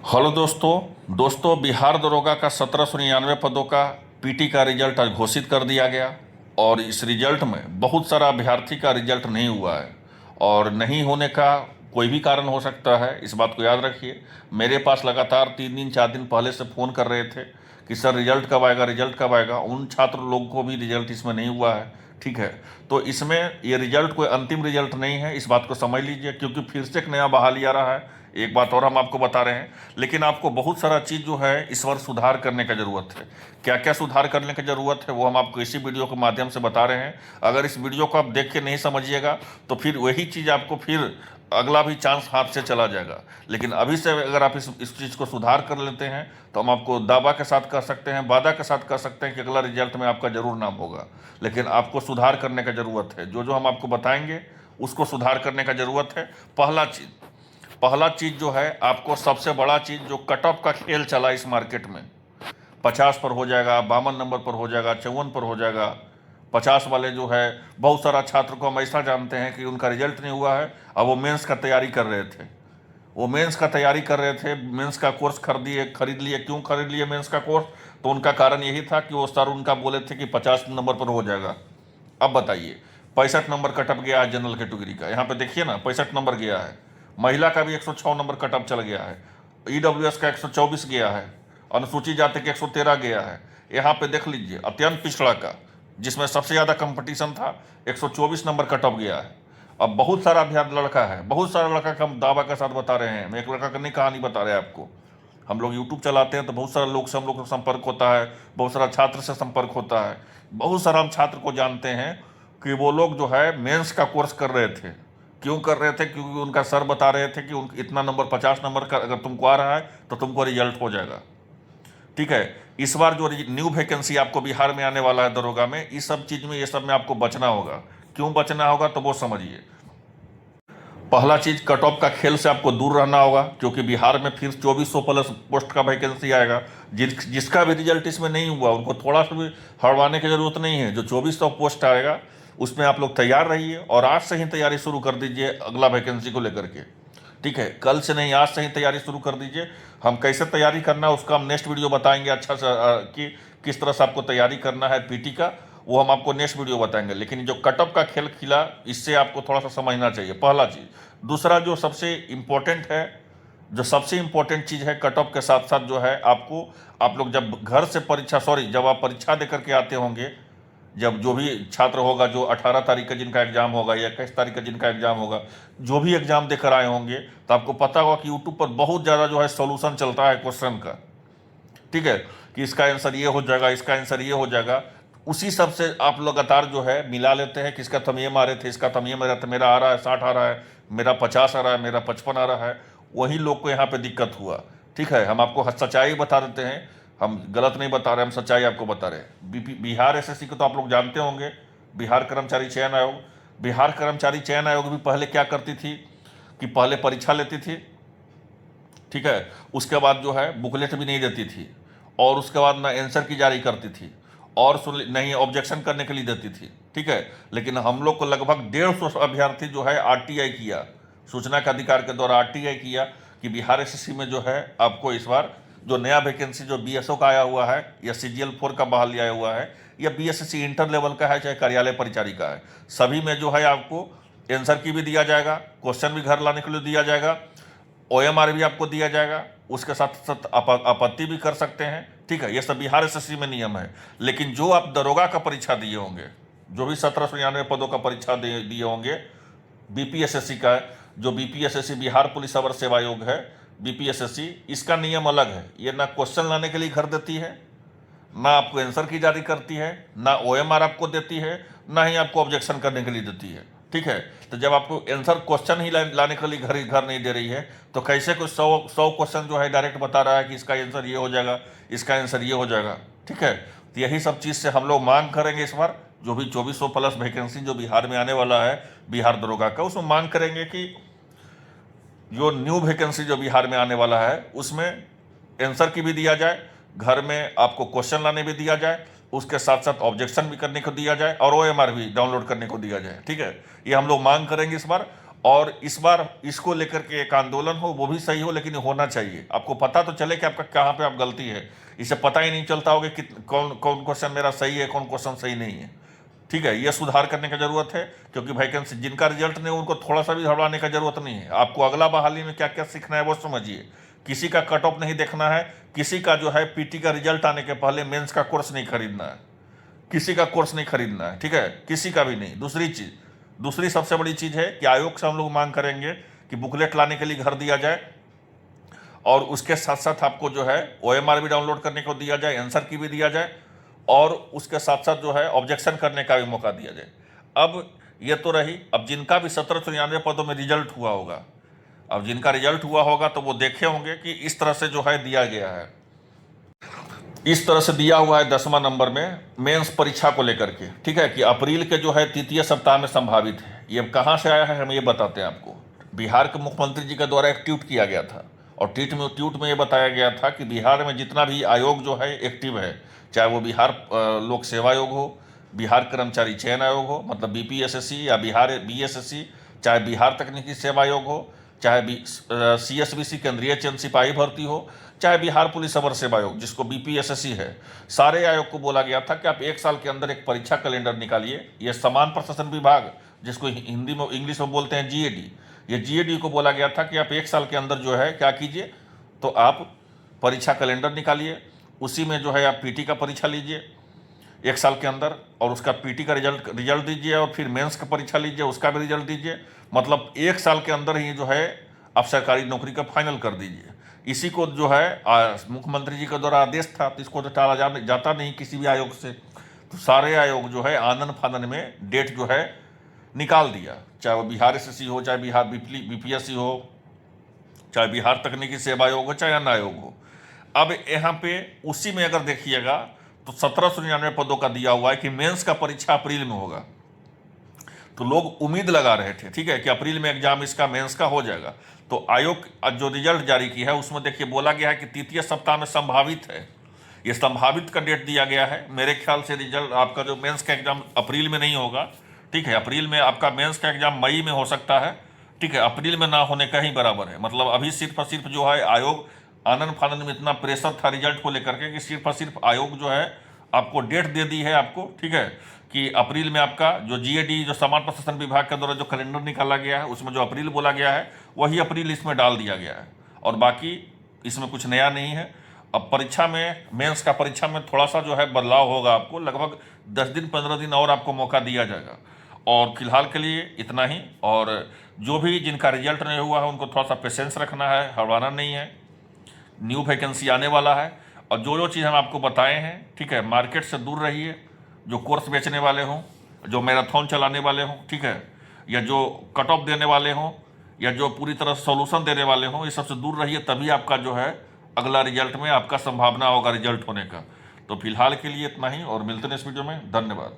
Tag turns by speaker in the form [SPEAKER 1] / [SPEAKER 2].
[SPEAKER 1] Hello दोस्तों बिहार दरोगा का 1799 पदों का पीटी का रिजल्ट आज घोषित कर दिया गया। और इस रिजल्ट में बहुत सारा अभ्यर्थी का रिजल्ट नहीं हुआ है और नहीं होने का कोई भी कारण हो सकता है, इस बात को याद रखिए। मेरे पास लगातार 3 दिन 4 दिन पहले से फ़ोन कर रहे थे कि सर रिजल्ट कब आएगा, रिजल्ट कब आएगा। उन छात्र लोगों को भी रिजल्ट इसमें नहीं हुआ है। ठीक है, तो इसमें ये रिजल्ट कोई अंतिम रिजल्ट नहीं है, इस बात को समझ लीजिए, क्योंकि फिर से एक नया बहाली आ रहा है। एक बात और हम आपको बता रहे हैं, लेकिन आपको बहुत सारा चीज़ जो है इस बार सुधार करने का ज़रूरत है। क्या क्या सुधार करने की ज़रूरत है वो हम आपको इसी वीडियो के माध्यम से बता रहे हैं। अगर इस वीडियो को आप देख के नहीं समझिएगा तो फिर वही चीज़ आपको फिर अगला भी चांस हाथ से चला जाएगा। लेकिन अभी से अगर आप इस चीज़ को सुधार कर लेते हैं तो हम आपको दावा के साथ कह सकते हैं, वादा के साथ कह सकते हैं कि अगला रिजल्ट में आपका ज़रूर नाम होगा। लेकिन आपको सुधार करने का ज़रूरत है, जो जो हम आपको बताएंगे उसको सुधार करने का ज़रूरत है। पहला चीज़ जो है, आपको सबसे बड़ा चीज़ जो कट ऑफ का खेल चला इस मार्केट में, 50 पर हो जाएगा, 52 नंबर पर हो जाएगा, 54 पर हो जाएगा। 50 वाले जो है, बहुत सारा छात्र को हम ऐसा जानते हैं कि उनका रिजल्ट नहीं हुआ है, अब वो मेंस का तैयारी कर रहे थे। वो मेंस का तैयारी कर रहे थे, मेंस का कोर्स खरीद लिए। क्यों खरीद लिए मेंस का कोर्स? तो उनका कारण यही था कि वो सर उनका बोले थे कि 50 नंबर पर हो जाएगा। अब बताइए, 65 नंबर कटअप गया है जनरल कैटेगरी का। यहाँ पे देखिए ना, 65 नंबर गया है। महिला का भी 106 नंबर कटअप चल गया है। ईडब्ल्यूएस का 124 गया है। अनुसूचित जाति का 113 गया है। यहाँ पे देख लीजिए, अत्यंत पिछड़ा का, जिसमें सबसे ज़्यादा कंपटीशन था, 124 नंबर कटअप गया है। अब बहुत सारा अभ्यर्थी लड़का है, बहुत सारा लड़का का हम दावा के साथ बता रहे हैं। मैं एक लड़का का नहीं कहानी बता रहे हैं आपको। हम लोग यूट्यूब चलाते हैं तो बहुत सारे लोग से हम लोग का संपर्क होता है, बहुत सारा छात्र से संपर्क होता है। बहुत सारा हम छात्र को जानते हैं कि वो लोग जो है मेंस का कोर्स कर रहे थे। क्यों कर रहे थे? क्योंकि उनका सर बता रहे थे कि इतना नंबर, 50 नंबर का अगर तुमको आ रहा है तो तुमको रिजल्ट हो जाएगा। ठीक है, इस बार जो न्यू वैकेंसी आपको बिहार में आने वाला है दरोगा में, इस सब चीज़ में, ये सब में आपको बचना होगा। क्यों बचना होगा तो वो समझिए। पहला चीज़, कट ऑफ का खेल से आपको दूर रहना होगा, क्योंकि बिहार में फिर 2400 प्लस पोस्ट का वैकेंसी आएगा। जिसका भी रिजल्ट इसमें नहीं हुआ उनको थोड़ा सा भी हड़वाने की ज़रूरत नहीं है। जो 2400 पोस्ट आएगा उसमें आप लोग तैयार रहिए और आज से ही तैयारी शुरू कर दीजिए अगला वैकेंसी को लेकर के। ठीक है, कल से नहीं, आज से ही तैयारी शुरू कर दीजिए। हम कैसे तैयारी करना है उसका हम नेक्स्ट वीडियो बताएंगे अच्छा से, कि किस तरह से आपको तैयारी करना है पीटी का, वो हम आपको नेक्स्ट वीडियो बताएंगे। लेकिन जो कटअप का खेल खिला, इससे आपको थोड़ा सा समझना चाहिए, पहला चीज़। दूसरा जो सबसे इम्पोर्टेंट है, जो सबसे इम्पोर्टेंट चीज़ है कटअप के साथ साथ जो है, आपको, आप लोग जब घर से जब आप परीक्षा दे करके आते होंगे, जब जो भी छात्र होगा, जो 18 तारीख का जिनका एग्ज़ाम होगा या 21 तारीख का जिनका एग्ज़ाम होगा, जो भी एग्ज़ाम देकर आए होंगे, तो आपको पता होगा कि यूट्यूब पर बहुत ज़्यादा जो है सॉल्यूशन चलता है क्वेश्चन का। ठीक है, कि इसका आंसर ये हो जाएगा, इसका आंसर ये हो जाएगा। उसी सब से आप लगातार जो है मिला लेते हैं कि इसका तुम ये मारे थे, इसका तुम ये मारे थे, मेरा आ रहा है 60 आ रहा है, मेरा 50 आ रहा है, मेरा 55 आ रहा है। वही लोग को यहाँ पे दिक्कत हुआ। ठीक है, हम आपको सच्चाई बता देते हैं, हम गलत नहीं बता रहे, हम सच्चाई आपको बता रहे हैं। बिहार एसएससी को तो आप लोग जानते होंगे, बिहार कर्मचारी चयन आयोग। बिहार कर्मचारी चयन आयोग भी पहले क्या करती थी कि पहले परीक्षा लेती थी, ठीक है, उसके बाद जो है बुकलेट भी नहीं देती थी, और उसके बाद ना आंसर की जारी करती थी, और सुन नहीं ऑब्जेक्शन करने के लिए देती थी। ठीक है, लेकिन हम लोग को लगभग 150 अभ्यर्थी जो है आरटीआई किया, सूचना के अधिकार के द्वारा आरटीआई किया कि बिहार एसएससी में जो है आपको इस बार जो नया वैकेंसी जो बीएसओ का आया हुआ है, या सीजीएल 4 का बहाली आया हुआ है, या बीएसएससी इंटर लेवल का है, चाहे कार्यालय परिचारी का है, सभी में जो है आपको आंसर की भी दिया जाएगा, क्वेश्चन भी घर लाने के लिए दिया जाएगा, ओएमआर भी आपको दिया जाएगा, उसके साथ साथ आपत्ति भी कर सकते हैं। ठीक है, ये सब बिहार एसएससी में नियम है। लेकिन जो आप दरोगा का परीक्षा दिए होंगे, जो भी 1799 पदों का परीक्षा दिए होंगे, बीपीएसएससी का, जो बीपीएसएससी बिहार पुलिस अवर सेवा आयोग है, बीपीएसएससी, इसका नियम अलग है। ये ना क्वेश्चन लाने के लिए घर देती है, ना आपको आंसर की जारी करती है, ना ओएमआर आपको देती है, ना ही आपको ऑब्जेक्शन करने के लिए देती है। ठीक है, तो जब आपको आंसर क्वेश्चन ही लाने के लिए घर नहीं दे रही है, तो कैसे कुछ 100 क्वेश्चन जो है डायरेक्ट बता रहा है कि इसका आंसर ये हो जाएगा, इसका आंसर ये हो जाएगा। ठीक है, तो यही सब चीज़ से हम लोग मांग करेंगे इस बार, जो भी 2400 प्लस वैकेंसी जो बिहार में आने वाला है बिहार दरोगा का, उसमें मांग करेंगे कि जो न्यू वैकेंसी जो बिहार में आने वाला है उसमें आंसर की भी दिया जाए, घर में आपको क्वेश्चन लाने भी दिया जाए, उसके साथ साथ ऑब्जेक्शन भी करने को दिया जाए, और ओएमआर भी डाउनलोड करने को दिया जाए। ठीक है, ये हम लोग मांग करेंगे इस बार। और इस बार इसको लेकर के एक आंदोलन हो, वो भी सही हो, लेकिन होना चाहिए। आपको पता तो चले कि आपका कहाँ पे आप गलती है। इसे पता ही नहीं चलता होगा कि कौन कौन क्वेश्चन मेरा सही है, कौन क्वेश्चन सही नहीं है। ठीक है, ये सुधार करने की जरूरत है, क्योंकि वैकेंसी जिनका रिजल्ट नहीं उनको थोड़ा सा भी घबराने की जरूरत नहीं है। आपको अगला बहाली में क्या क्या सीखना है वो समझिए। किसी का कट ऑफ नहीं देखना है, किसी का जो है पीटी का रिजल्ट आने के पहले मेंस का कोर्स नहीं खरीदना है, किसी का कोर्स नहीं खरीदना है। ठीक है, किसी का भी नहीं। दूसरी सबसे बड़ी चीज है कि आयोग से हम लोग मांग करेंगे कि बुकलेट लाने के लिए घर दिया जाए, और उसके साथ साथ आपको जो है OMR भी डाउनलोड करने को दिया जाए, आंसर की भी दिया जाए, और उसके साथ साथ जो है ऑब्जेक्शन करने का भी मौका दिया जाए। अब ये तो रही, अब जिनका भी 1793 पदों में रिजल्ट हुआ होगा, अब जिनका रिजल्ट हुआ होगा तो वो देखे होंगे कि इस तरह से जो है दिया गया है, इस तरह से दिया हुआ है 10वां नंबर में मेंस परीक्षा को लेकर के। ठीक है, कि अप्रैल के जो है तृतीय सप्ताह में संभावित है। ये कहाँ से आया है हम ये बताते हैं आपको। बिहार के मुख्यमंत्री जी के द्वारा एक ट्वीट किया गया था, और ट्वीट में ये बताया गया था कि बिहार में जितना भी आयोग जो है एक्टिव है, चाहे वो बिहार लोक सेवा आयोग हो, बिहार कर्मचारी चयन आयोग हो मतलब BPSSC, या बिहार BSSC, चाहे बिहार तकनीकी सेवा आयोग हो, चाहे CSBC केंद्रीय चयन सिपाही भर्ती हो, चाहे बिहार पुलिस अवर सेवा आयोग जिसको BPSSC है, सारे आयोग को बोला गया था कि आप 1 साल के अंदर एक परीक्षा कैलेंडर निकालिए। ये समान प्रशासन विभाग, जिसको हिंदी में इंग्लिश में बोलते हैं GAD, ये GAD को बोला गया था कि आप 1 साल के अंदर जो है क्या कीजिए, तो आप परीक्षा कैलेंडर निकालिए, उसी में जो है आप PT का परीक्षा लीजिए 1 साल के अंदर, और उसका PT का रिजल्ट दीजिए, और फिर मेंस का परीक्षा लीजिए, उसका भी रिजल्ट दीजिए। मतलब 1 साल के अंदर ही जो है आप सरकारी नौकरी का फाइनल कर दीजिए। इसी को जो है मुख्यमंत्री जी के द्वारा आदेश था, तो इसको तो टाला जाता नहीं किसी भी आयोग से। तो सारे आयोग जो है आनन फानन में डेट जो है निकाल दिया, चाहे वो बिहार SSC हो, चाहे बिहार BPSC हो, चाहे बिहार तकनीकी सेवा आयोग हो, चाहे अन्य आयोग हो। अब यहाँ पे उसी में अगर देखिएगा तो 1799 पदों का दिया हुआ है कि मेंस का परीक्षा अप्रैल में होगा। तो लोग उम्मीद लगा रहे थे, ठीक है, कि अप्रैल में एग्जाम इसका मेंस का हो जाएगा। तो आयोग जो रिजल्ट जारी की है उसमें देखिए बोला गया है कि तृतीय सप्ताह में संभावित है। ये संभावित का डेट दिया गया है। मेरे ख्याल से रिजल्ट आपका जो मेंस का एग्जाम अप्रैल में नहीं होगा। ठीक है, अप्रैल में आपका मेंस का एग्जाम मई में हो सकता है। ठीक है, अप्रैल में ना होने का ही बराबर है। मतलब अभी सिर्फ और सिर्फ जो है आयोग आनंद फानंद में इतना प्रेशर था रिजल्ट को लेकर के कि सिर्फ और सिर्फ आयोग जो है आपको डेट दे दी है आपको। ठीक है, कि अप्रैल में आपका जो GAD जो सामान्य प्रशासन विभाग के द्वारा जो कैलेंडर निकाला गया है उसमें जो अप्रैल बोला गया है वही अप्रैल इसमें डाल दिया गया है, और बाकी इसमें कुछ नया नहीं है। अब परीक्षा में मेंस का परीक्षा में थोड़ा सा जो है बदलाव होगा, आपको लगभग 10 दिन 15 दिन और आपको मौका दिया जाएगा। और फिलहाल के लिए इतना ही। और जो भी जिनका रिजल्ट नहीं हुआ है उनको थोड़ा सा पेशेंस रखना है, हड़वाना नहीं है। न्यू वैकेंसी आने वाला है, और जो चीज़ हम आपको बताए हैं, ठीक है, मार्केट से दूर रहिए। जो कोर्स बेचने वाले हों, जो मैराथन चलाने वाले हों, ठीक है, या जो कट ऑफ देने वाले हों, या जो पूरी तरह सॉल्यूशन देने वाले हों, ये सबसे दूर रहिए। तभी आपका जो है अगला रिजल्ट में आपका संभावना होगा रिजल्ट होने का। तो फिलहाल के लिए इतना ही, और मिलते हैं इस वीडियो में। धन्यवाद।